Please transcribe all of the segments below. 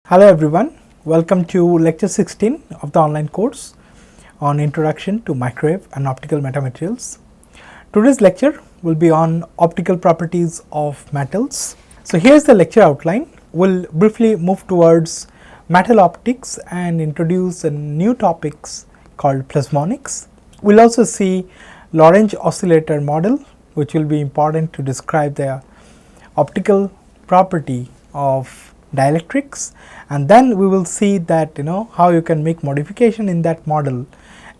Hello everyone, welcome to lecture 16 of the online course on Introduction to Microwave and Optical Metamaterials. Today's lecture will be on optical properties of metals. So here's the lecture outline. We'll briefly move towards metal optics and introduce a new topics called plasmonics. We'll also see Lorentz oscillator model, which will be important to describe the optical property of dielectrics, and then we will see that how you can make modification in that model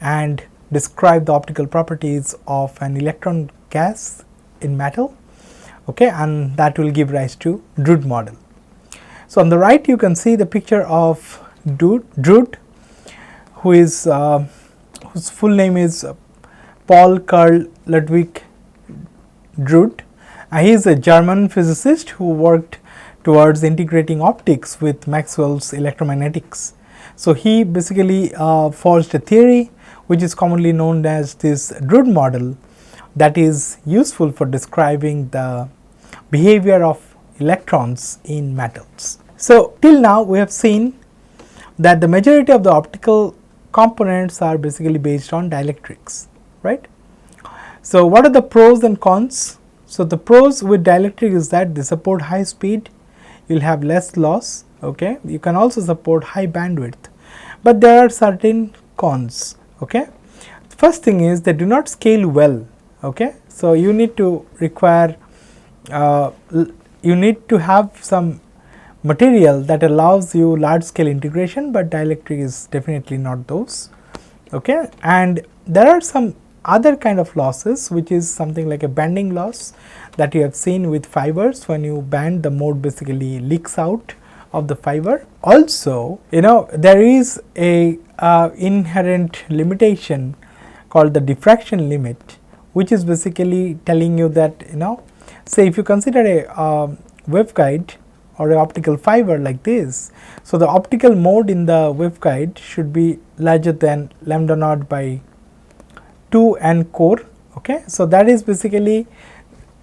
and describe the optical properties of an electron gas in metal, okay, and that will give rise to Drude model. So on the right you can see the picture of Drude, who is whose full name is Paul Carl Ludwig Drude. He is a German physicist who worked towards integrating optics with Maxwell's electromagnetics. So he basically forged a theory which is commonly known as this Drude model that is useful for describing the behavior of electrons in metals. So till now we have seen that the majority of the optical components are basically based on dielectrics, right? So what are the pros and cons? So the pros with dielectric is that they support high speed, you will have less loss, okay. You can also support high bandwidth, but there are certain cons, okay. First thing is they do not scale well, okay. So you need to require you need to have some material that allows you large scale integration, but dielectric is definitely not those, okay. And there are some other kind of losses, which is something like a bending loss that you have seen with fibers. When you bend, the mode basically leaks out of the fiber. Also there is a inherent limitation called the diffraction limit, which is basically telling you that say if you consider a waveguide or a optical fiber like this, so the optical mode in the waveguide should be larger than lambda naught by 2 n core, okay. So that is basically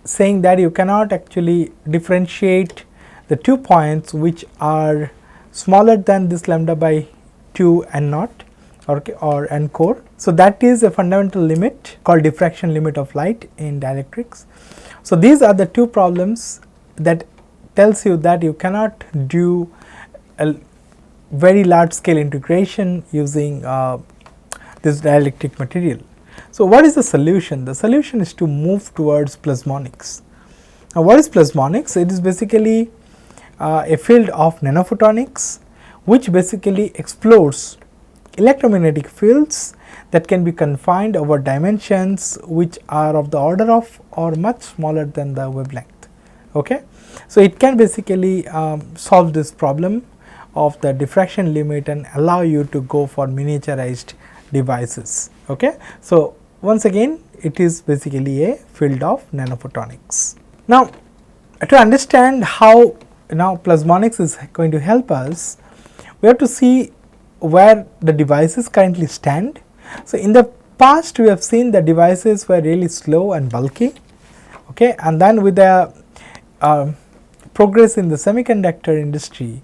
saying that you cannot actually differentiate the 2 points which are smaller than this lambda by 2 n naught, okay, or n core. So that is a fundamental limit called diffraction limit of light in dielectrics. So these are the two problems that tells you that you cannot do a very large scale integration using this dielectric material. So what is the solution? The solution is to move towards plasmonics. Now what is plasmonics? It is basically a field of nanophotonics which basically explores electromagnetic fields that can be confined over dimensions which are of the order of or much smaller than the wavelength, okay. So it can basically solve this problem of the diffraction limit and allow you to go for miniaturized devices, okay. So once again it is basically a field of nanophotonics. Now to understand how plasmonics is going to help us, we have to see where the devices currently stand. So in the past we have seen the devices were really slow and bulky, okay, and then with the progress in the semiconductor industry,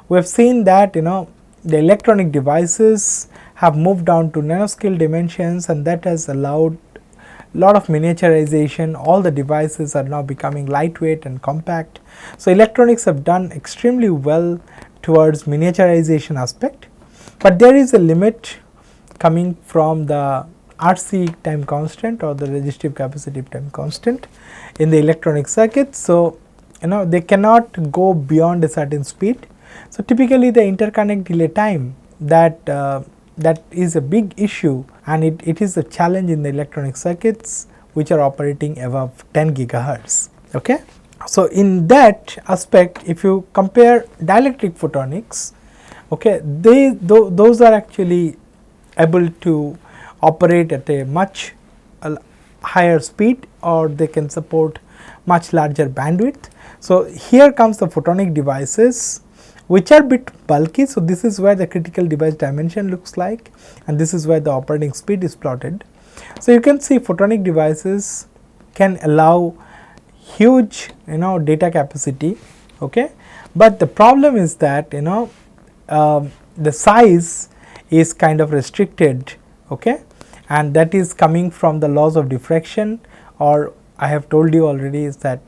we have seen that the electronic devices have moved down to nanoscale dimensions, and that has allowed a lot of miniaturization. All the devices are now becoming lightweight and compact. So electronics have done extremely well towards miniaturization aspect, but there is a limit coming from the RC time constant or the resistive capacitive time constant in the electronic circuits. So they cannot go beyond a certain speed. So typically the interconnect delay time that is a big issue, and it is a challenge in the electronic circuits which are operating above 10 gigahertz, okay. So in that aspect, if you compare dielectric photonics, okay, those are actually able to operate at a much higher speed, or they can support much larger bandwidth. So here comes the photonic devices which are bit bulky. So this is where the critical device dimension looks like, and this is where the operating speed is plotted. So you can see photonic devices can allow huge data capacity, okay, but the problem is that the size is kind of restricted, okay, and that is coming from the laws of diffraction, or I have told you already is that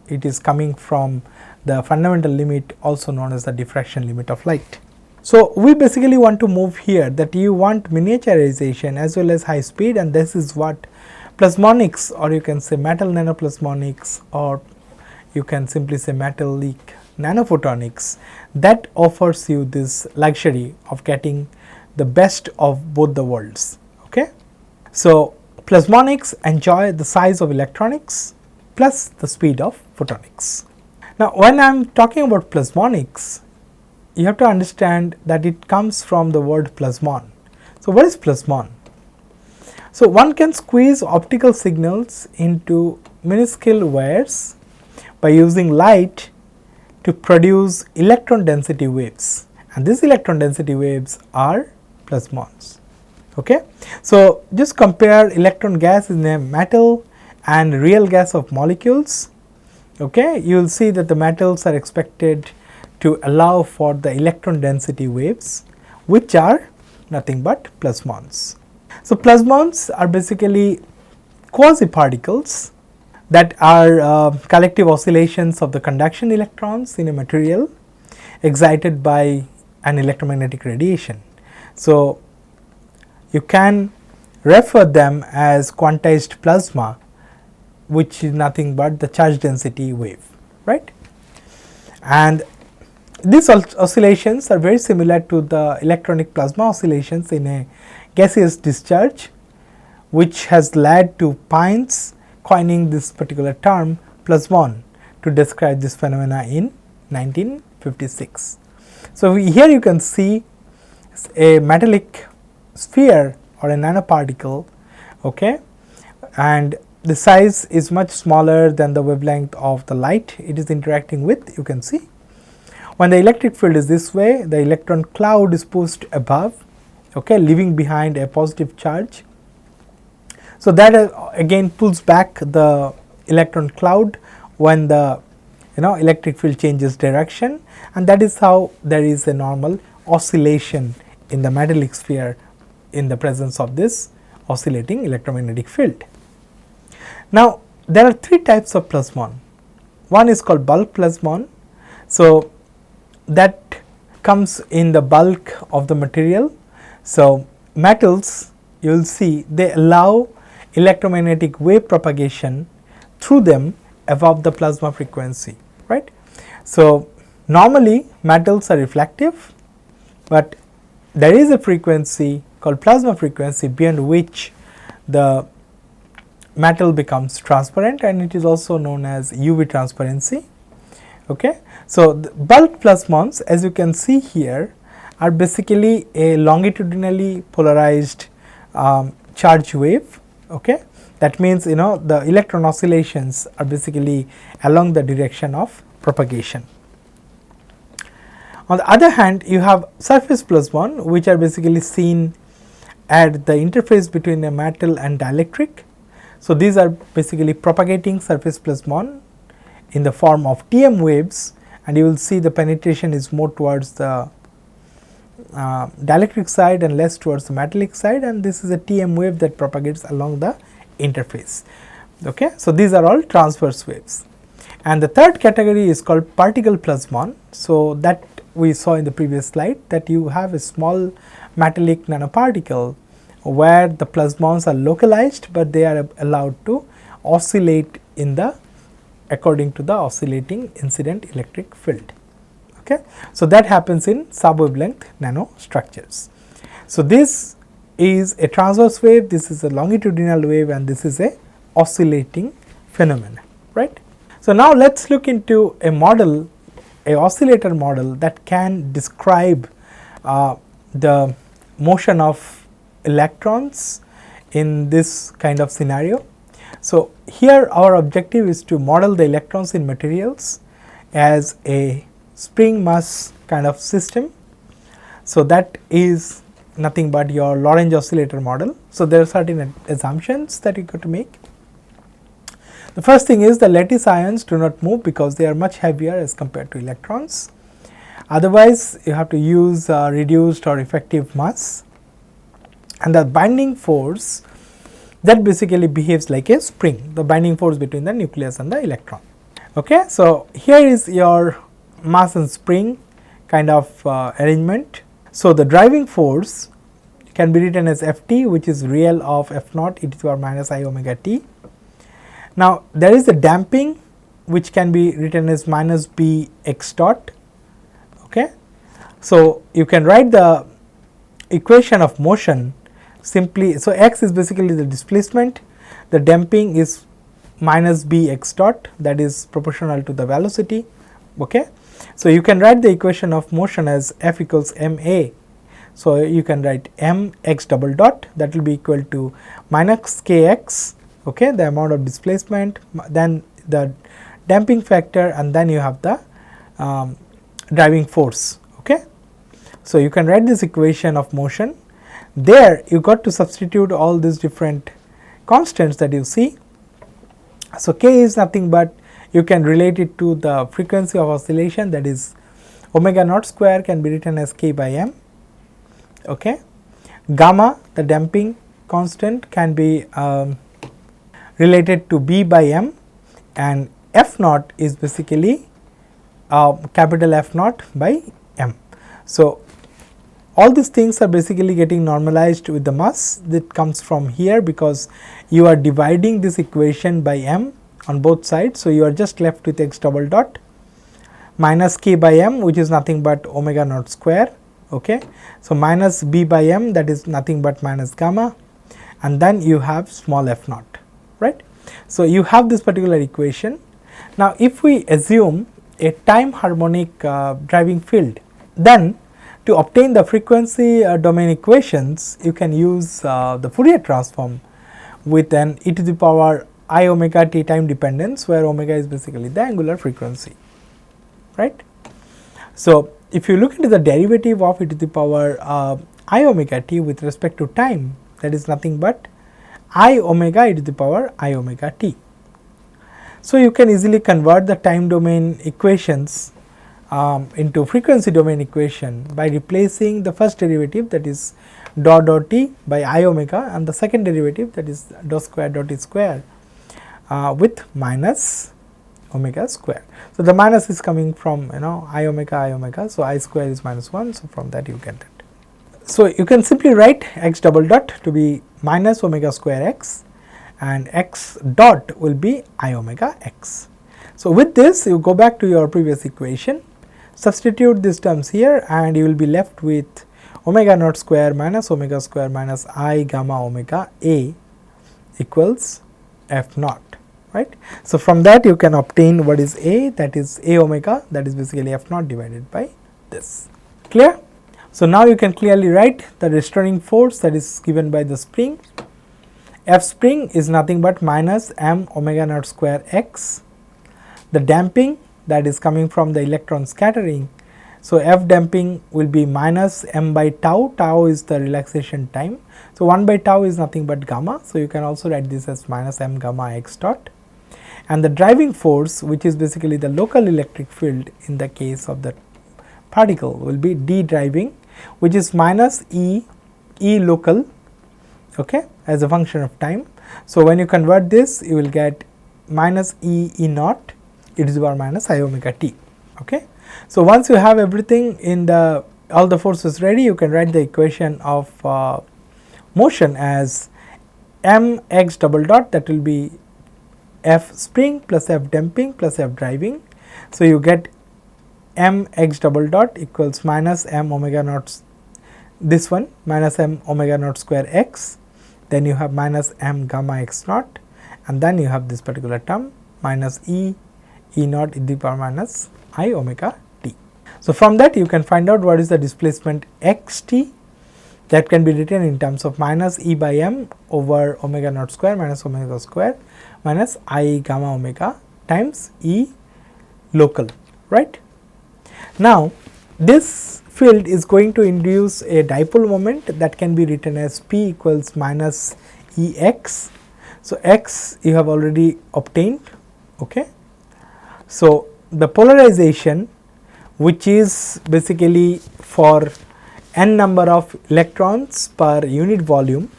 it is coming from the fundamental limit, also known as the diffraction limit of light. So, we basically want to move here that you want miniaturization as well as high speed, and this is what plasmonics, or you can say metal nanoplasmonics, or you can simply say metallic nanophotonics, that offers you this luxury of getting the best of both the worlds. Okay. So, plasmonics enjoy the size of electronics plus the speed of photonics. Now, when I am talking about plasmonics, you have to understand that it comes from the word plasmon. So, what is plasmon? So, one can squeeze optical signals into minuscule wires by using light to produce electron density waves, and these electron density waves are plasmons. Okay. So, just compare electron gas in a metal and real gas of molecules. Okay. You will see that the metals are expected to allow for the electron density waves, which are nothing but plasmons. So, plasmons are basically quasi particles that are collective oscillations of the conduction electrons in a material excited by an electromagnetic radiation. So, you can refer them as quantized plasma, which is nothing but the charge density wave, right. And these oscillations are very similar to the electronic plasma oscillations in a gaseous discharge, which has led to Pines coining this particular term plasmon to describe this phenomena in 1956. So, here you can see a metallic sphere or a nanoparticle, okay, and the size is much smaller than the wavelength of the light it is interacting with. You can see when the electric field is this way, the electron cloud is pushed above, okay, leaving behind a positive charge. So, that again pulls back the electron cloud when the electric field changes direction, and that is how there is a normal oscillation in the metallic sphere in the presence of this oscillating electromagnetic field. Now, there are three types of plasmon. One is called bulk plasmon. So, that comes in the bulk of the material. So, metals, you will see they allow electromagnetic wave propagation through them above the plasma frequency, right. So, normally metals are reflective, but there is a frequency called plasma frequency beyond which the metal becomes transparent, and it is also known as UV transparency. Okay. So, the bulk plasmons, as you can see here, are basically a longitudinally polarized charge wave. Okay. That means the electron oscillations are basically along the direction of propagation. On the other hand, you have surface plasmon, which are basically seen at the interface between a metal and dielectric. So, these are basically propagating surface plasmon in the form of TM waves, and you will see the penetration is more towards the dielectric side and less towards the metallic side, and this is a TM wave that propagates along the interface. Okay. So, these are all transverse waves, and the third category is called particle plasmon. So, that we saw in the previous slide, that you have a small metallic nanoparticle where the plasmons are localized, but they are allowed to oscillate in the according to the oscillating incident electric field. Okay. So, that happens in sub-wavelength nanostructures. So, this is a transverse wave, this is a longitudinal wave, and this is a oscillating phenomenon, right. So, now let us look into a model, a oscillator model that can describe the motion of electrons in this kind of scenario. So, here our objective is to model the electrons in materials as a spring mass kind of system. So, that is nothing but your Lorentz oscillator model. So, there are certain assumptions that you got to make. The first thing is the lattice ions do not move because they are much heavier as compared to electrons. Otherwise, you have to use reduced or effective mass, and the binding force that basically behaves like a spring, the binding force between the nucleus and the electron. Okay. So, here is your mass and spring kind of arrangement. So, the driving force can be written as Ft, which is real of F naught e to the power minus I omega t. Now, there is the damping, which can be written as minus B x dot. Okay. So, you can write the equation of motion simply. So, x is basically the displacement, the damping is minus B x dot, that is proportional to the velocity. Okay. So, you can write the equation of motion as F equals m a. So, you can write m x double dot, that will be equal to minus k x, okay, the amount of displacement, then the damping factor, and then you have the driving force. Okay. So, you can write this equation of motion. There you got to substitute all these different constants that you see. So, k is nothing but you can relate it to the frequency of oscillation, that is omega naught square can be written as k by m. Okay. Gamma, the damping constant, can be related to B by m, and F naught is basically capital F naught by m. So, all these things are basically getting normalized with the mass that comes from here, because you are dividing this equation by m on both sides. So, you are just left with x double dot minus k by m, which is nothing but omega naught square. Okay. So, minus B by m, that is nothing but minus gamma, and then you have small f naught, right. So, you have this particular equation. Now, if we assume a time harmonic driving field, then to obtain the frequency domain equations, you can use the Fourier transform with an e to the power I omega t time dependence, where omega is basically the angular frequency, right. So, if you look into the derivative of e to the power I omega t with respect to time, that is nothing but I omega e to the power I omega t. So, you can easily convert the time domain equations into frequency domain equation by replacing the first derivative, that is dot dot t by I omega, and the second derivative, that is dot square dot t square with minus omega square. So, the minus is coming from I omega, so I square is minus 1. So, from that you get that. So, you can simply write x double dot to be minus omega square x, and x dot will be I omega x. So, with this you go back to your previous equation, substitute these terms here, and you will be left with omega naught square minus omega square minus I gamma omega a equals f naught, right. So, from that you can obtain what is a, that is a omega, that is basically f naught divided by this. Clear? So, now you can clearly write the restraining force that is given by the spring. F spring is nothing but minus m omega naught square x. The damping, that is coming from the electron scattering. So, F damping will be minus m by tau, tau is the relaxation time. So, 1 by tau is nothing but gamma. So, you can also write this as minus m gamma x dot, and the driving force, which is basically the local electric field in the case of the particle, will be d driving, which is minus e local, okay, as a function of time. So, when you convert this, you will get minus e naught e to the power minus I omega t. Okay. So, once you have everything in the all the forces ready, you can write the equation of motion as m x double dot, that will be F spring plus F damping plus F driving. So, you get m x double dot equals minus m omega naught, this one minus m omega naught square x, then you have minus m gamma x naught, and then you have this particular term minus e naught e to the power minus I omega t. So, from that you can find out what is the displacement x t, that can be written in terms of minus e by m over omega naught square minus omega square minus I gamma omega times e local, right. Now, this field is going to induce a dipole moment that can be written as p equals minus e x. So, x you have already obtained, okay. So, the polarization which is basically for n number of electrons per unit volume.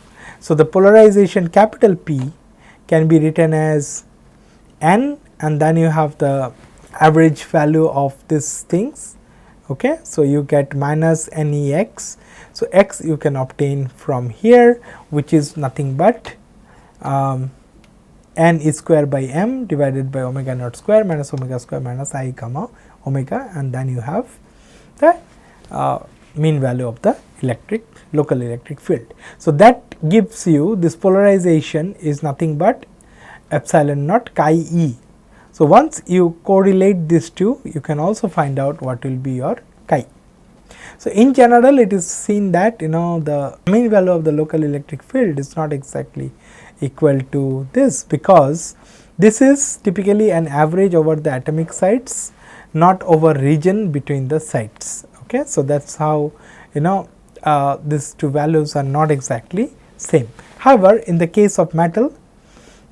So, the polarization capital P can be written as n, and then you have the average value of these things. Okay. So, you get minus NEX. So, x you can obtain from here, which is nothing but n is square by m divided by omega naught square minus omega square minus I comma omega, and then you have the mean value of the local electric field. So, that gives you this polarization is nothing but epsilon naught chi e. So, once you correlate these two, you can also find out what will be your chi. So, in general it is seen that the mean value of the local electric field is not exactly equal to this, because this is typically an average over the atomic sites, not over region between the sites. Okay. So, that is how these two values are not exactly same. However, in the case of metal,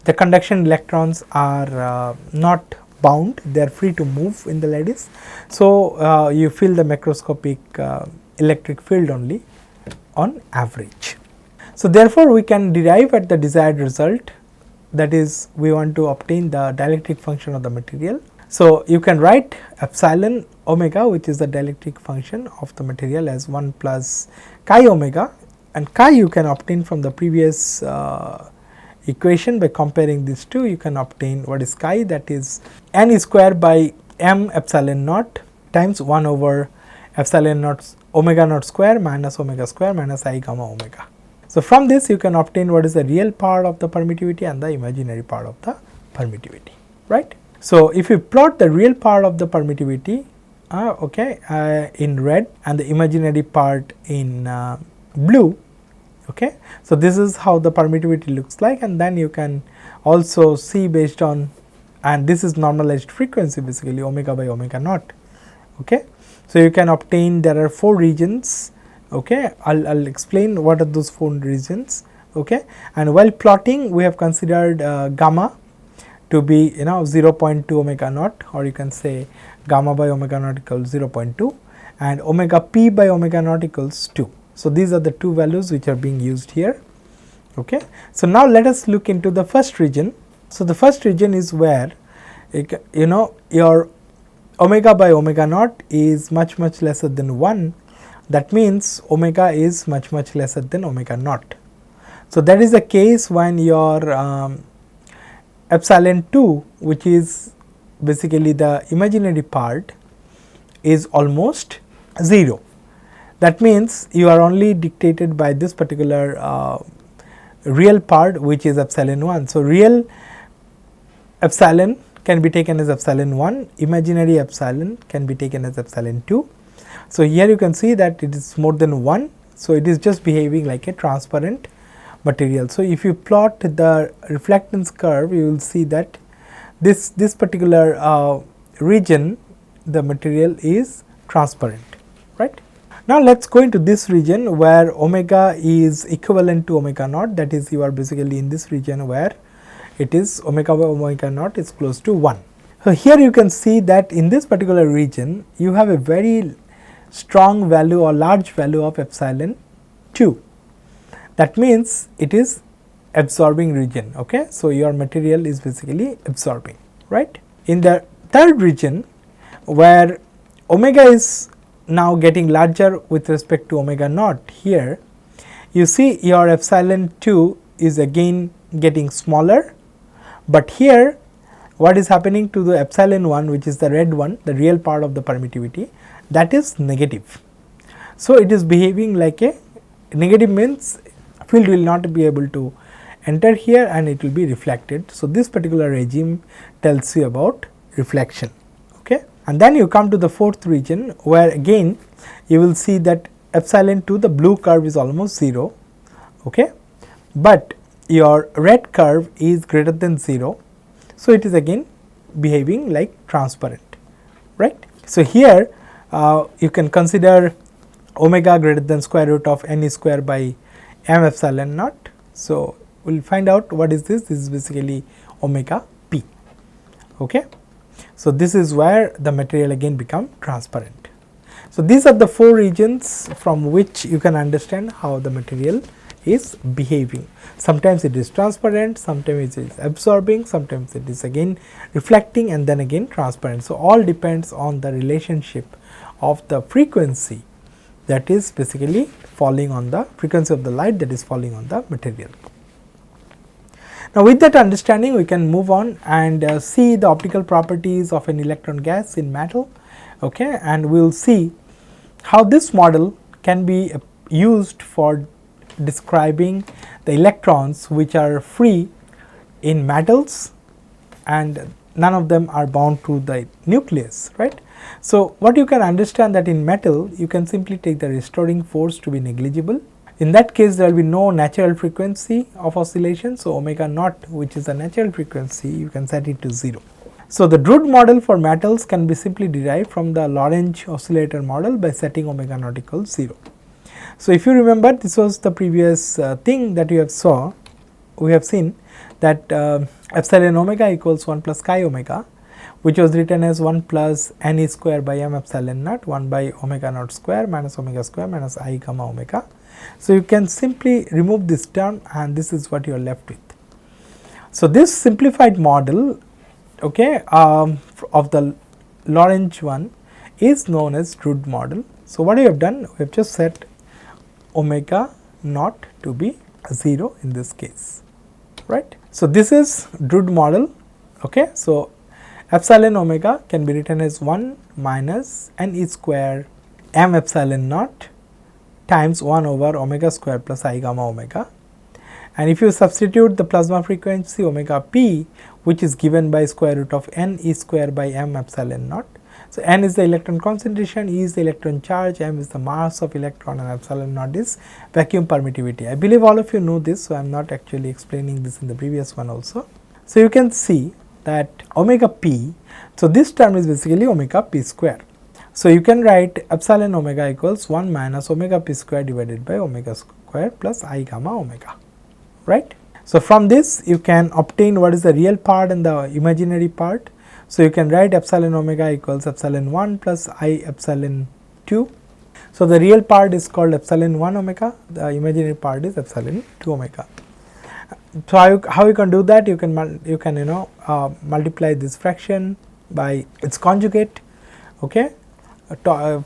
the conduction electrons are not bound, they are free to move in the lattice. So, you feel the macroscopic electric field only on average. So, therefore, we can derive at the desired result, that is we want to obtain the dielectric function of the material. So, you can write epsilon omega, which is the dielectric function of the material, as 1 plus chi omega, and chi you can obtain from the previous equation. By comparing these two, you can obtain what is chi, that is n is square by m epsilon naught times 1 over epsilon naught omega naught square minus omega square minus I comma omega. So, from this you can obtain what is the real part of the permittivity and the imaginary part of the permittivity, right. So, if you plot the real part of the permittivity in red and the imaginary part in blue. Okay. So, this is how the permittivity looks like, and then you can also see based on, and this is normalized frequency basically omega by omega naught. Okay. So, you can obtain, there are 4 regions. Okay. I will explain what are those 4 regions. Okay. And while plotting, we have considered gamma to be 0.2 omega naught, or you can say gamma by omega naught equals 0.2, and omega p by omega naught equals 2. So, these are the 2 values which are being used here. Okay. So, now let us look into the first region. So, the first region is where your omega by omega naught is much lesser than 1. That means omega is much lesser than omega naught. So, that is the case when your epsilon 2, which is basically the imaginary part, is almost 0. That means you are only dictated by this particular real part, which is epsilon 1. So, real epsilon can be taken as epsilon 1, imaginary epsilon can be taken as epsilon 2. So, here you can see that it is more than 1. So, it is just behaving like a transparent material. So, if you plot the reflectance curve, you will see that this particular region, the material is transparent, right. Now, let us go into this region where omega is equivalent to omega naught, that is you are basically in this region where it is omega by omega naught is close to 1. So, here you can see that in this particular region you have a very strong value or large value of epsilon 2. That means it is absorbing region. Okay. So, your material is basically absorbing, right. In the third region where omega is now getting larger with respect to omega naught, here you see your epsilon 2 is again getting smaller, but here what is happening to the epsilon 1, which is the red one, the real part of the permittivity, that is negative. So, it is behaving like a negative, means field will not be able to enter here and it will be reflected. So, this particular regime tells you about reflection. Okay. And then you come to the fourth region where again you will see that epsilon 2, the blue curve is almost 0, okay, but your red curve is greater than 0. So, it is again behaving like transparent, right. So, here you can consider omega greater than square root of n square by m epsilon naught. So, we will find out what is this. This is basically omega p. Okay. So, this is where the material again become transparent. So, these are the 4 regions from which you can understand how the material is behaving. Sometimes it is transparent, sometimes it is absorbing, sometimes it is again reflecting and then again transparent. So, all depends on the relationship of the frequency that is basically falling on the frequency of the light that is falling on the material. Now, with that understanding we can move on and see the optical properties of an electron gas in metal, okay, and we will see how this model can be used for describing the electrons which are free in metals and none of them are bound to the nucleus, right. So, what you can understand that in metal you can simply take the restoring force to be negligible. In that case there will be no natural frequency of oscillation. So, omega naught, which is the natural frequency, you can set it to 0. So, the Drude model for metals can be simply derived from the Lorentz oscillator model by setting omega naught equals 0. So, if you remember, this was the previous thing that we have seen that epsilon omega equals 1 plus chi omega, which was written as 1 plus n e square by m epsilon naught 1 by omega naught square minus omega square minus I gamma omega. So, you can simply remove this term and this is what you are left with. So, this simplified model, okay, of the Lorentz one is known as Drude model. So, what we have done, we have just set omega naught to be 0 in this case, right. So, this is Drude model, okay. So, epsilon omega can be written as 1 minus n e square m epsilon naught times 1 over omega square plus I gamma omega, and if you substitute the plasma frequency omega p, which is given by square root of n e square by m epsilon naught. So, n is the electron concentration, e is the electron charge, m is the mass of electron and epsilon naught is vacuum permittivity. I believe all of you know this, so I am not actually explaining this in the previous one also. So, you can see that omega p, so this term is basically omega p square. So, you can write epsilon omega equals 1 minus omega p square divided by omega square plus I gamma omega, right. So, from this you can obtain what is the real part and the imaginary part. So, you can write epsilon omega equals epsilon 1 plus I epsilon 2. So, the real part is called epsilon 1 omega, the imaginary part is epsilon 2 omega. So, how you can do that? You can multiply this fraction by its conjugate, okay,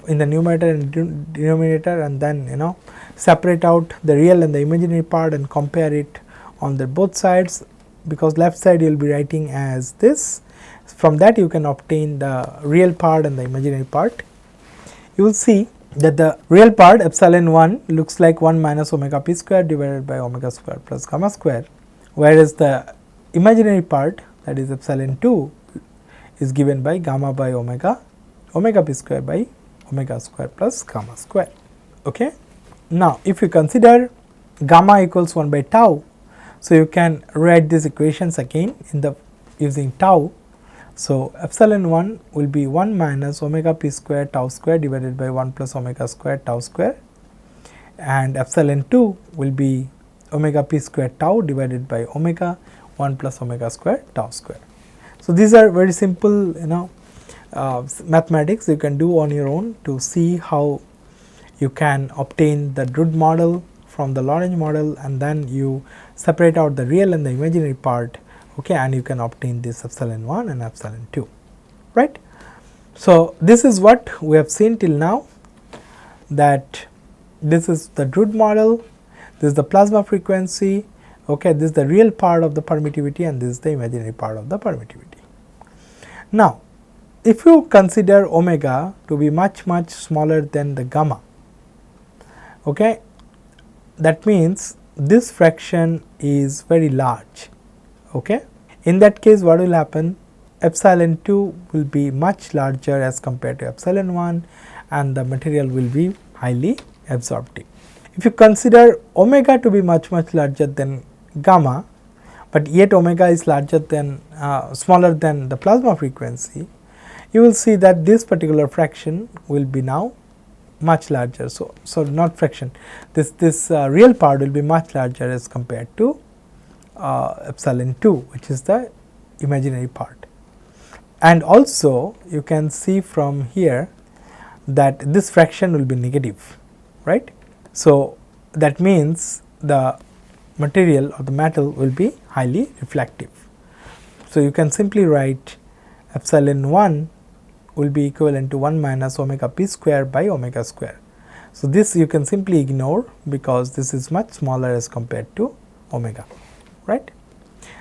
in the numerator and denominator, and then separate out the real and the imaginary part and compare it on the both sides, because left side you will be writing as this. From that you can obtain the real part and the imaginary part. You will see that the real part epsilon 1 looks like 1 minus omega p square divided by omega square plus gamma square, whereas the imaginary part, that is epsilon 2, is given by gamma by omega p square by omega square plus gamma square, okay. Now, if you consider gamma equals 1 by tau, so you can write these equations again in the using tau. So, epsilon 1 will be 1 minus omega p square tau square divided by 1 plus omega square tau square, and epsilon 2 will be omega p square tau divided by omega 1 plus omega square tau square. So, these are very simple mathematics you can do on your own to see how you can obtain the Drude model from the Lorentz model, and then you separate out the real and the imaginary part, okay, and you can obtain this epsilon 1 and epsilon 2, right. So, this is what we have seen till now, that this is the Drude model, this is the plasma frequency, okay, this is the real part of the permittivity and this is the imaginary part of the permittivity. Now, if you consider omega to be much smaller than the gamma, okay, that means this fraction is very large, okay. In that case, what will happen? Epsilon 2 will be much larger as compared to epsilon 1 and the material will be highly absorptive. If you consider omega to be much larger than gamma, but yet omega is larger than smaller than the plasma frequency, you will see that this particular fraction will be now much larger. So, not fraction, this real part will be much larger as compared to epsilon 2, which is the imaginary part. and also you can see from here that this fraction will be negative, right. So, that means the material or the metal will be highly reflective. So, you can simply write epsilon 1 will be equivalent to 1 minus omega p square by omega square. So, this you can simply ignore because this is much smaller as compared to omega, right.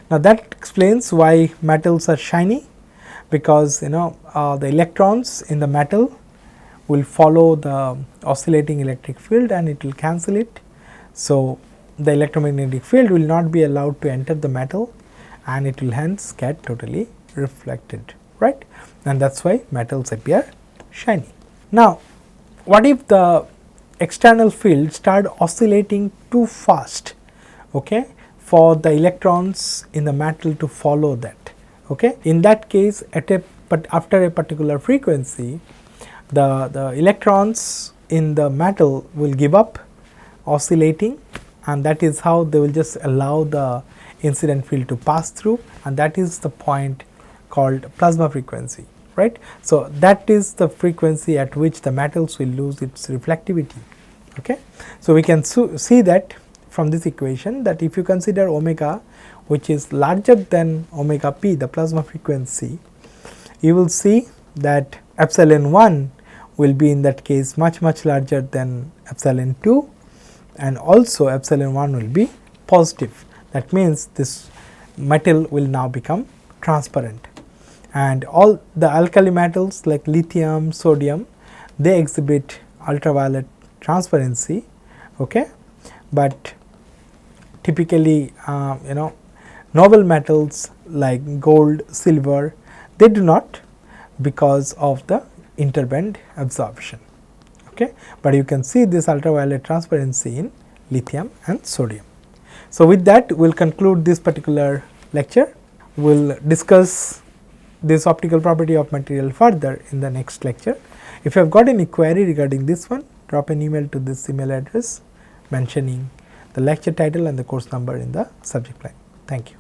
Now, that explains why metals are shiny, because the electrons in the metal will follow the oscillating electric field and it will cancel it. So, the electromagnetic field will not be allowed to enter the metal and it will hence get totally reflected, right, and that is why metals appear shiny. Now, what if the external field start oscillating too fast, okay, for the electrons in the metal to follow that, okay. In that case, after a particular frequency, the electrons in the metal will give up oscillating, and that is how they will just allow the incident field to pass through, and that is the point called plasma frequency, right. So, that is the frequency at which the metals will lose its reflectivity, okay. So, we can see that from this equation, that if you consider omega which is larger than omega p, the plasma frequency, you will see that epsilon 1 will be in that case much larger than epsilon 2, and also epsilon 1 will be positive. That means, this metal will now become transparent, and all the alkali metals like lithium, sodium, they exhibit ultraviolet transparency, okay. But typically noble metals like gold, silver, they do not, because of the interband absorption, okay. But you can see this ultraviolet transparency in lithium and sodium. So, with that we will conclude this particular lecture. We will discuss this optical property of material further in the next lecture. If you have got any query regarding this one, drop an email to this email address mentioning the lecture title and the course number in the subject line. Thank you.